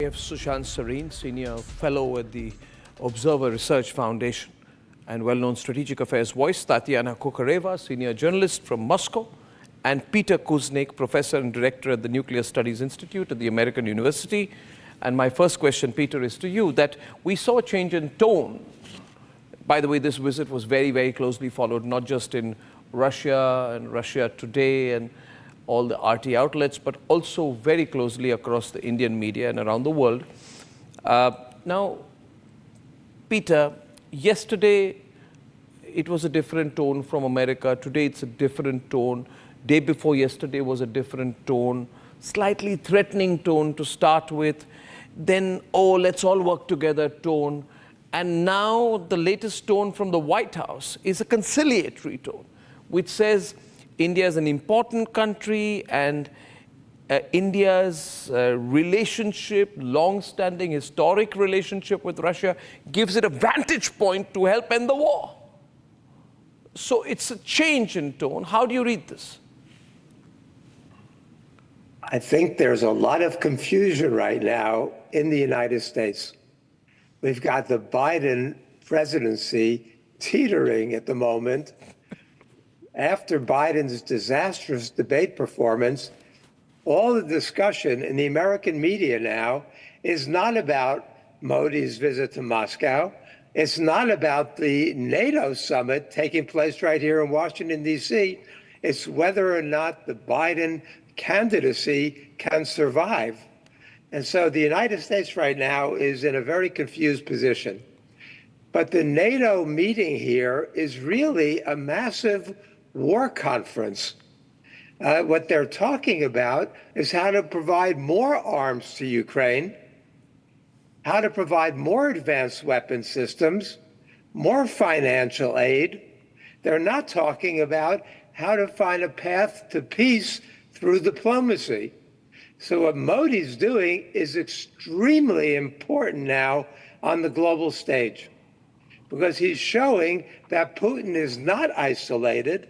We have Sushant Sareen, Senior Fellow at the Observer Research Foundation and well-known strategic affairs voice, Tatiana Kokareva, Senior Journalist from Moscow, and Peter Kuznick, Professor and Director at the Nuclear Studies Institute at the American University. And my first question, Peter, is to you, that we saw a change in tone. By the way, this visit was very, very closely followed, not just in Russia and Russia Today and all the RT outlets, but also very closely across the Indian media and around the world. Now, Peter, yesterday it was a different tone from America. Today it's a different tone. Day before yesterday was a different tone, slightly threatening tone to start with. Then, oh, let's all work together tone. And now the latest tone from the White House is a conciliatory tone, which says India is an important country and India's relationship, long-standing historic relationship with Russia, gives it a vantage point to help end the war. So it's a change in tone. How do you read this? I think there's a lot of confusion right now in the United States. We've got the Biden presidency teetering at the moment. After Biden's disastrous debate performance, all the discussion in the American media now is not about Modi's visit to Moscow. It's not about the NATO summit taking place right here in Washington, D.C. It's whether or not the Biden candidacy can survive. And so the United States right now is in a very confused position. But the NATO meeting here is really a massive war conference. What they're talking about is how to provide more arms to Ukraine, how to provide more advanced weapon systems, more financial aid. They're not talking about how to find a path to peace through diplomacy. So what Modi's doing is extremely important now on the global stage, because he's showing that Putin is not isolated,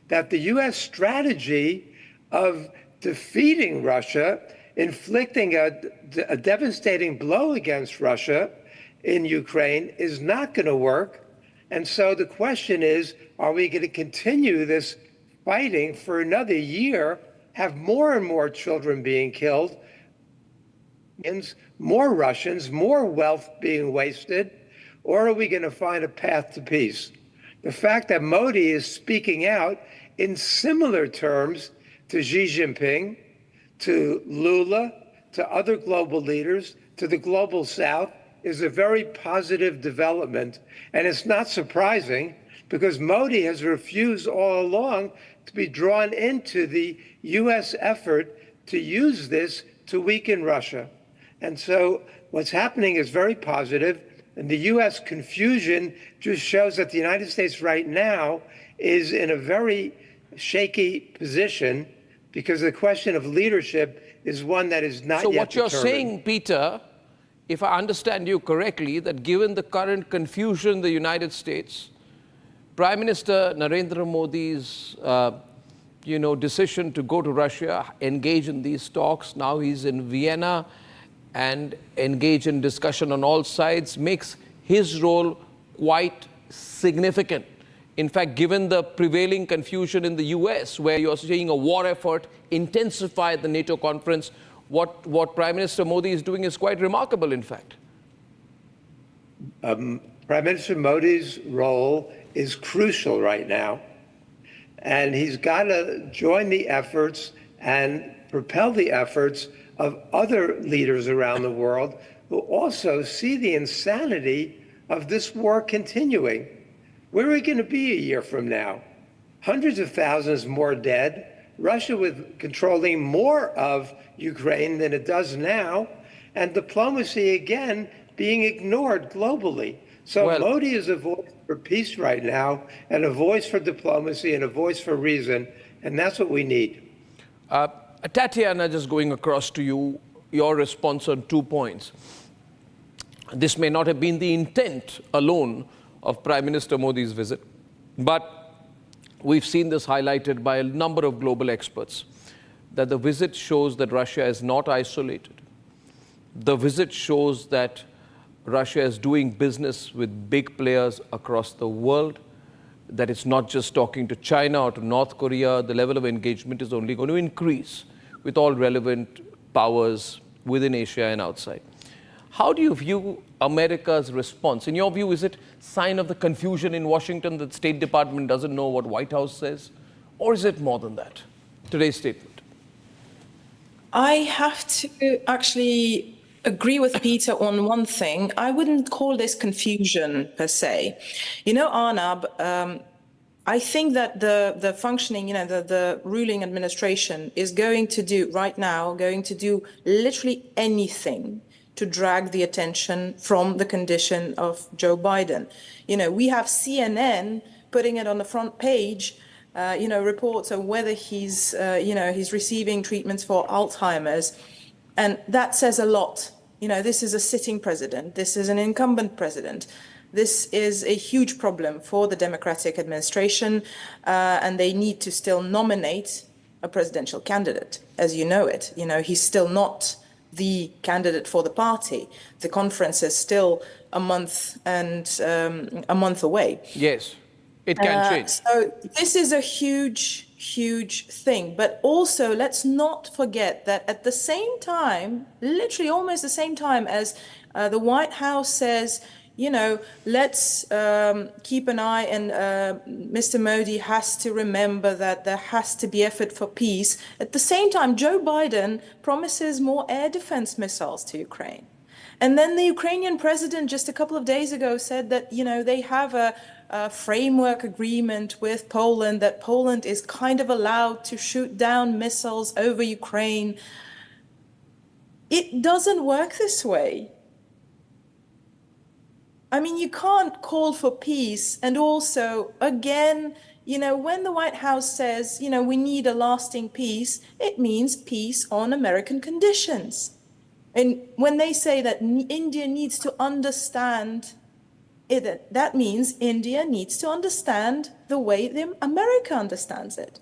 that the U.S. strategy of defeating Russia, inflicting a devastating blow against Russia in Ukraine is not going to work. And so the question is, are we going to continue this fighting for another year, have more and more children being killed, more Russians, more wealth being wasted, or are we going to find a path to peace? The fact that Modi is speaking out in similar terms to Xi Jinping, to Lula, to other global leaders, to the global South, is a very positive development. And it's not surprising, because Modi has refused all along to be drawn into the U.S. effort to use this to weaken Russia. And so what's happening is very positive. And the U.S. confusion just shows that the United States right now is in a very shaky position, because the question of leadership is one that is not yet determined. So what you're saying, Peter, if I understand you correctly, that given the current confusion in the United States, Prime Minister Narendra Modi's decision to go to Russia, engage in these talks, now he's in Vienna and engage in discussion on all sides, makes his role quite significant. In fact, given the prevailing confusion in the US, where you're seeing a war effort intensify at the NATO conference, what Prime Minister Modi is doing is quite remarkable, in fact. Prime Minister Modi's role is crucial right now. And he's got to join the efforts and propel the efforts of other leaders around the world who also see the insanity of this war continuing. Where are we going to be a year from now? Hundreds of thousands more dead, Russia with controlling more of Ukraine than it does now, and diplomacy again being ignored globally. So Modi is a voice for peace right now, and a voice for diplomacy, and a voice for reason, and that's what we need. Tatiana, just going across to you, your response on 2 points. This may not have been the intent alone of Prime Minister Modi's visit, but we've seen this highlighted by a number of global experts, that the visit shows that Russia is not isolated, the visit shows that Russia is doing business with big players across the world, that it's not just talking to China or to North Korea. The level of engagement is only going to increase with all relevant powers within Asia and outside. How do you view America's response? In your view, is it sign of the confusion in Washington that State Department doesn't know what White House says? Or is it more than that? Today's statement. I have to actually agree with Peter on one thing. I wouldn't call this confusion per se. You know, Arnab, I think that the functioning, the ruling administration is going to do literally anything to drag the attention from the condition of Joe Biden. We have CNN putting it on the front page, reports on whether he's receiving treatments for Alzheimer's. And that says a lot. This is a sitting president. This is an incumbent president. This is a huge problem for the Democratic administration, and they need to still nominate a presidential candidate, as you know it. He's still not the candidate for the party. The conference is still a month away. Yes, it can change. So this is a huge, huge thing. But also, let's not forget that at the same time, literally almost the same time as the White House says, let's keep an eye, and Mr. Modi has to remember that there has to be effort for peace. At the same time, Joe Biden promises more air defense missiles to Ukraine. And then the Ukrainian president just a couple of days ago said that, they have a framework agreement with Poland, that Poland is kind of allowed to shoot down missiles over Ukraine. It doesn't work this way. I mean, you can't call for peace and also, again, when the White House says, we need a lasting peace, it means peace on American conditions. And when they say that India needs to understand it, that means India needs to understand the way America understands it.